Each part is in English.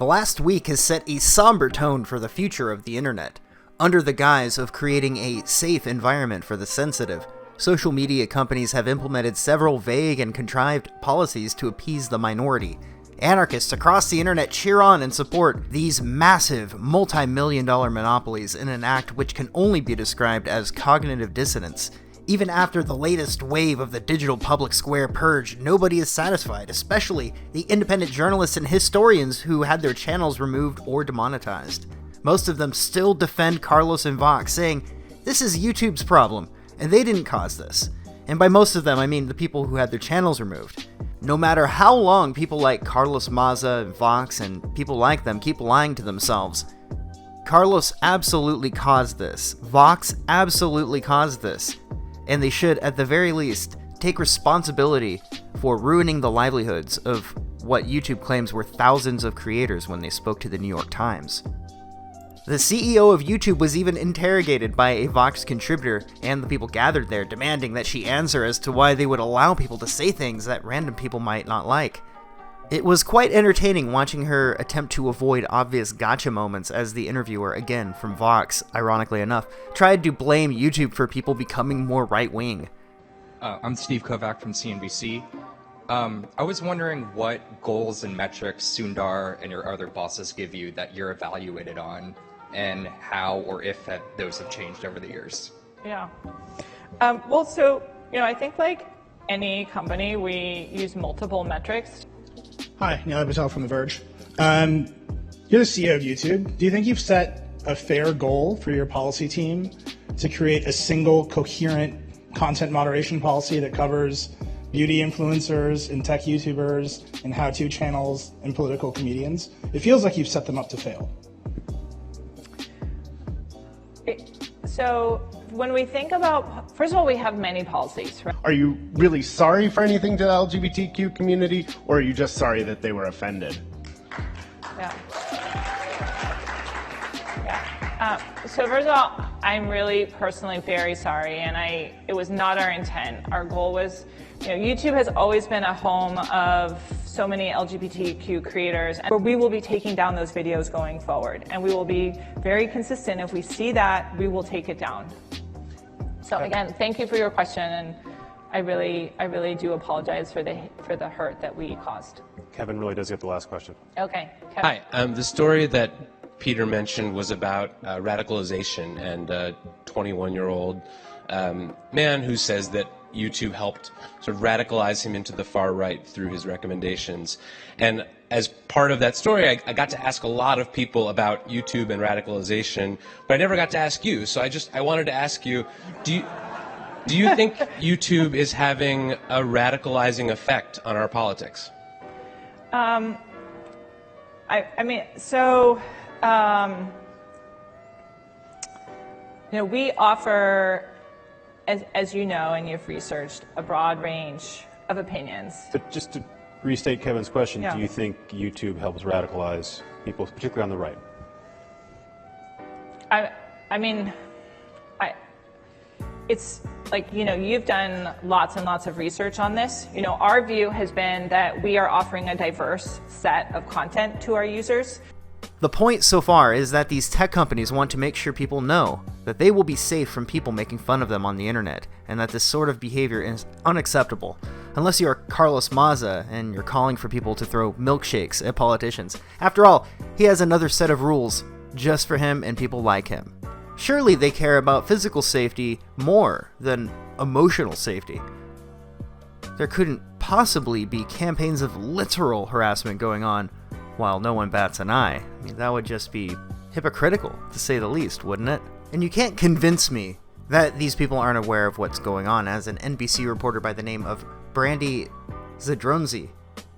The last week has set a somber tone for the future of the internet. Under the guise of creating a safe environment for the sensitive, social media companies have implemented several vague and contrived policies to appease the minority. Anarchists across the internet cheer on and support these massive, multi-million-dollar monopolies in an act which can only be described as cognitive dissonance. Even after the latest wave of the digital public square purge, nobody is satisfied, especially the independent journalists and historians who had their channels removed or demonetized. Most of them still defend Carlos and Vox, saying, "This is YouTube's problem, and they didn't cause this." And by most of them, I mean the people who had their channels removed. No matter how long people like Carlos Maza and Vox and people like them keep lying to themselves, Carlos absolutely caused this. Vox absolutely caused this. And they should, at the very least, take responsibility for ruining the livelihoods of what YouTube claims were thousands of creators when they spoke to the New York Times. The CEO of YouTube was even interrogated by a Vox contributor, and the people gathered there demanding that she answer as to why they would allow people to say things that random people might not like. It was quite entertaining watching her attempt to avoid obvious gotcha moments as the interviewer, again from Vox, ironically enough, tried to blame YouTube for people becoming more right-wing. I'm Steve Kovac from CNBC. I was wondering what goals and metrics Sundar and your other bosses give you that you're evaluated on, and how or if those have changed over the years. Yeah. I think like any company, we use multiple metrics. Hi, Neil Patel from The Verge. You're the CEO of YouTube. Do you think you've set a fair goal for your policy team to create a single coherent content moderation policy that covers beauty influencers and tech YouTubers and how-to channels and political comedians? It feels like you've set them up to fail. So when we think about, first of all, we have many policies, right? Are you really sorry for anything to the LGBTQ community, or are you just sorry that they were offended? Yeah. So first of all, I'm really personally very sorry, and it was not our intent. Our goal was, YouTube has always been a home of so many LGBTQ creators, and we will be taking down those videos going forward, and we will be very consistent. If we see that, we will take it down. So again, thank you for your question, and I really do apologize for the hurt that we caused. Kevin really does get the last question. Okay, Kevin. Hi, the story that Peter mentioned was about radicalization and a 21-year-old man who says that YouTube helped sort of radicalize him into the far right through his recommendations. And as part of that story, I got to ask a lot of people about YouTube and radicalization, but I never got to ask you. So I wanted to ask you, do you think YouTube is having a radicalizing effect on our politics? We offer, as you know and you've researched, a broad range of opinions. But just to restate Kevin's question, Yeah. Do you think YouTube helps radicalize people, particularly on the right? It's like, you've done lots and lots of research on this. Our view has been that we are offering a diverse set of content to our users. The point so far is that these tech companies want to make sure people know that they will be safe from people making fun of them on the internet, and that this sort of behavior is unacceptable. Unless you're Carlos Maza and you're calling for people to throw milkshakes at politicians. After all, he has another set of rules just for him and people like him. Surely they care about physical safety more than emotional safety. There couldn't possibly be campaigns of literal harassment going on while no one bats an eye. I mean, that would just be hypocritical, to say the least, wouldn't it? And you can't convince me that these people aren't aware of what's going on, as an NBC reporter by the name of Brandy Zadronzi,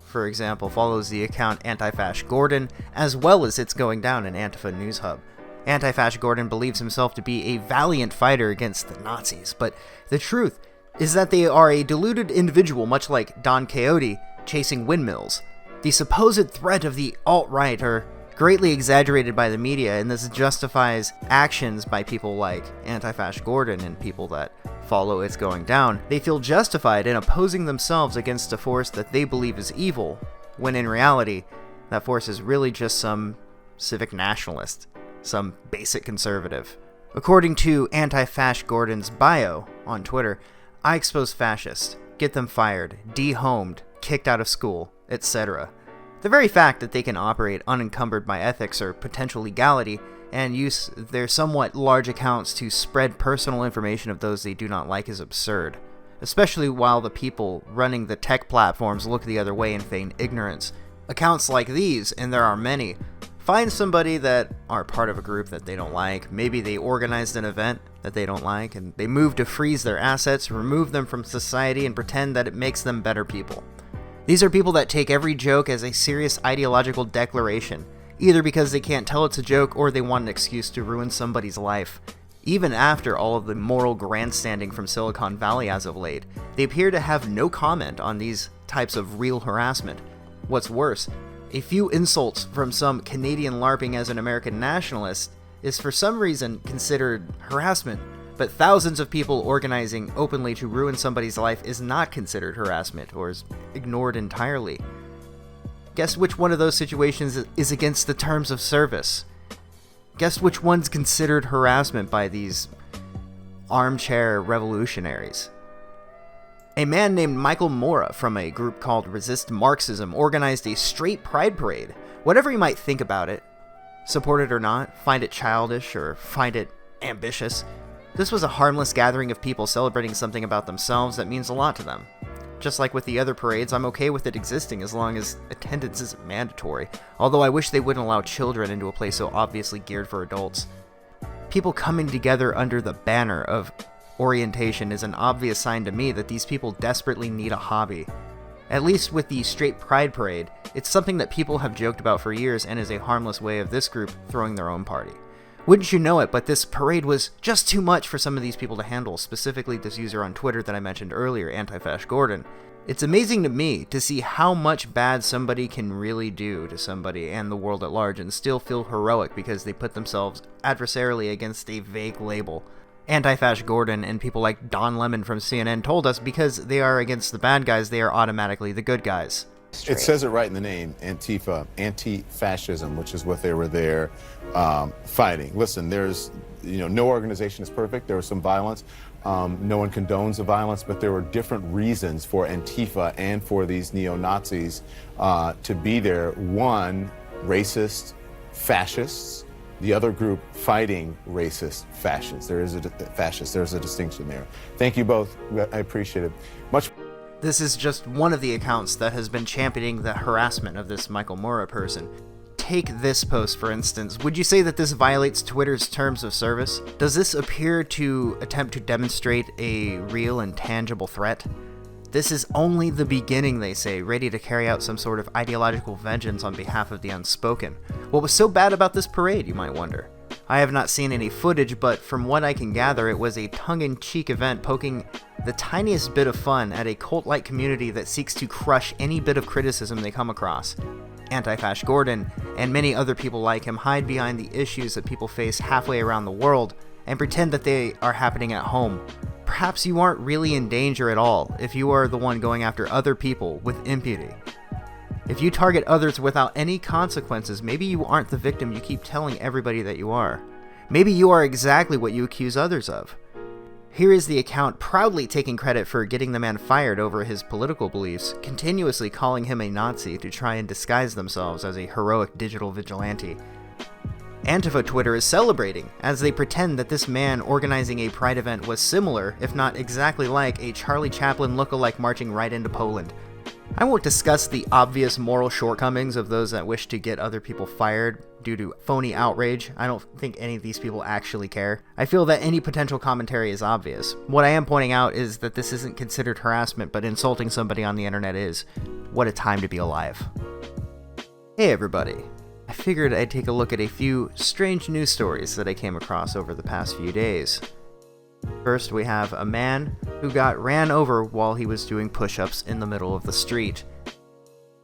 for example, follows the account Anti-Fash Gordon, as well as It's Going Down in Antifa News Hub. Anti-Fash Gordon believes himself to be a valiant fighter against the Nazis, but the truth is that they are a deluded individual, much like Don Quixote chasing windmills. The supposed threat of the alt-right are greatly exaggerated by the media, and this justifies actions by people like Anti-Fash Gordon and people that follow It's Going Down. They feel justified in opposing themselves against a force that they believe is evil, when in reality, that force is really just some civic nationalist, some basic conservative. According to Anti-Fash Gordon's bio on Twitter, I expose fascists, get them fired, dehomed, kicked out of school, etc. The very fact that they can operate unencumbered by ethics or potential legality and use their somewhat large accounts to spread personal information of those they do not like is absurd, especially while the people running the tech platforms look the other way and feign ignorance. Accounts like these, and there are many, find somebody that are part of a group that they don't like. Maybe they organized an event that they don't like, and they move to freeze their assets, remove them from society, and pretend that it makes them better people. These are people that take every joke as a serious ideological declaration, either because they can't tell it's a joke or they want an excuse to ruin somebody's life. Even after all of the moral grandstanding from Silicon Valley as of late, they appear to have no comment on these types of real harassment. What's worse, a few insults from some Canadian LARPing as an American nationalist is for some reason considered harassment, but thousands of people organizing openly to ruin somebody's life is not considered harassment or is ignored entirely. Guess which one of those situations is against the terms of service? Guess which one's considered harassment by these armchair revolutionaries? A man named Michael Mora from a group called Resist Marxism organized a straight pride parade. Whatever you might think about it, support it or not, find it childish or find it ambitious, this was a harmless gathering of people celebrating something about themselves that means a lot to them. Just like with the other parades, I'm okay with it existing as long as attendance isn't mandatory, although I wish they wouldn't allow children into a place so obviously geared for adults. People coming together under the banner of orientation is an obvious sign to me that these people desperately need a hobby. At least with the straight pride parade, it's something that people have joked about for years and is a harmless way of this group throwing their own party. Wouldn't you know it, but this parade was just too much for some of these people to handle, specifically this user on Twitter that I mentioned earlier, Anti-Fash Gordon. It's amazing to me to see how much bad somebody can really do to somebody and the world at large and still feel heroic because they put themselves adversarially against a vague label. Anti-Fash Gordon and people like Don Lemon from CNN told us because they are against the bad guys, they are automatically the good guys. It says it right in the name, Antifa, anti-fascism, which is what they were there fighting. Listen, there's, no organization is perfect. There was some violence. No one condones the violence, but there were different reasons for Antifa and for these neo-Nazis to be there. One, racist fascists. The other group fighting racist fascists. There's a distinction there. Thank you both. I appreciate it. This is just one of the accounts that has been championing the harassment of this Michael Mora person. Take this post, for instance. Would you say that this violates Twitter's terms of service? Does this appear to attempt to demonstrate a real and tangible threat? This is only the beginning, they say, ready to carry out some sort of ideological vengeance on behalf of the unspoken. What was so bad about this parade, you might wonder? I have not seen any footage, but from what I can gather, it was a tongue-in-cheek event poking the tiniest bit of fun at a cult-like community that seeks to crush any bit of criticism they come across. Anti-Fash Gordon and many other people like him hide behind the issues that people face halfway around the world and pretend that they are happening at home. Perhaps you aren't really in danger at all if you are the one going after other people with impunity. If you target others without any consequences, maybe you aren't the victim you keep telling everybody that you are. Maybe you are exactly what you accuse others of. Here is the account proudly taking credit for getting the man fired over his political beliefs, continuously calling him a Nazi to try and disguise themselves as a heroic digital vigilante. Antifa Twitter is celebrating as they pretend that this man organizing a pride event was similar, if not exactly like, a Charlie Chaplin look-alike marching right into Poland. I won't discuss the obvious moral shortcomings of those that wish to get other people fired due to phony outrage. I don't think any of these people actually care. I feel that any potential commentary is obvious. What I am pointing out is that this isn't considered harassment, but insulting somebody on the internet is. What a time to be alive. Hey everybody. I figured I'd take a look at a few strange news stories that I came across over the past few days. First, we have a man who got ran over while he was doing push-ups in the middle of the street.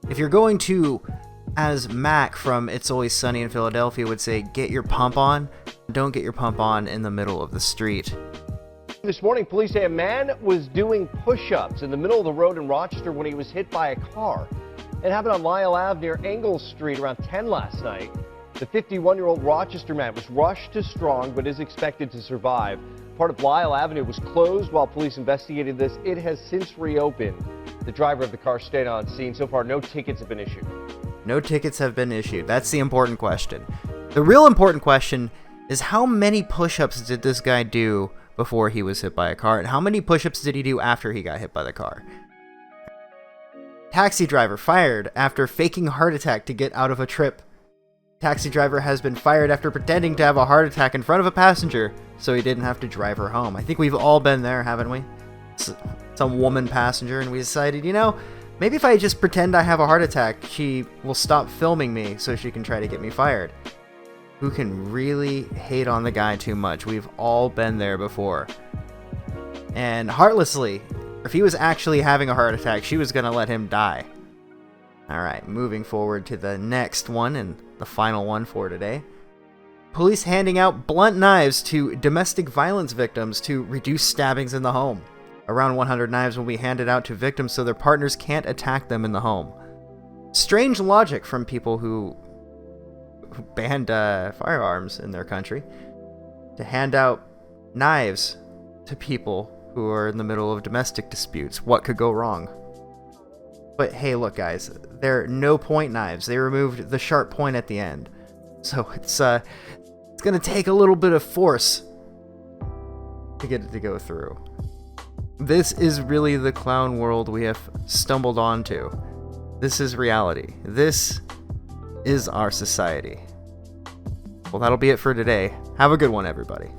If you're going to, as Mac from It's Always Sunny in Philadelphia would say, get your pump on, don't get your pump on in the middle of the street. This morning, police say a man was doing push-ups in the middle of the road in Rochester when he was hit by a car. It happened on Lyle Ave near Engels Street around 10 last night. The 51-year-old Rochester man was rushed to Strong but is expected to survive. Part of Lyle Avenue was closed while police investigated this. It has since reopened. The driver of the car stayed on scene. So far, no tickets have been issued. No tickets have been issued. That's the important question. The real important question is how many push-ups did this guy do before he was hit by a car, and how many push-ups did he do after he got hit by the car? Taxi driver fired after faking heart attack to get out of a trip. Taxi driver has been fired after pretending to have a heart attack in front of a passenger so he didn't have to drive her home. I think we've all been there, haven't we? Some woman passenger, and we decided, you know, maybe if I just pretend I have a heart attack, she will stop filming me so she can try to get me fired. Who can really hate on the guy too much? We've all been there before. And heartlessly, if he was actually having a heart attack, she was going to let him die. Alright, moving forward to the next one, and the final one for today. Police handing out blunt knives to domestic violence victims to reduce stabbings in the home. Around 100 knives will be handed out to victims so their partners can't attack them in the home. Strange logic from people who banned firearms in their country to hand out knives to people who are in the middle of domestic disputes. What could go wrong? But hey, look guys, they're no-point knives. They removed the sharp point at the end. So it's going to take a little bit of force to get it to go through. This is really the clown world we have stumbled onto. This is reality. This is our society. Well, that'll be it for today. Have a good one, everybody.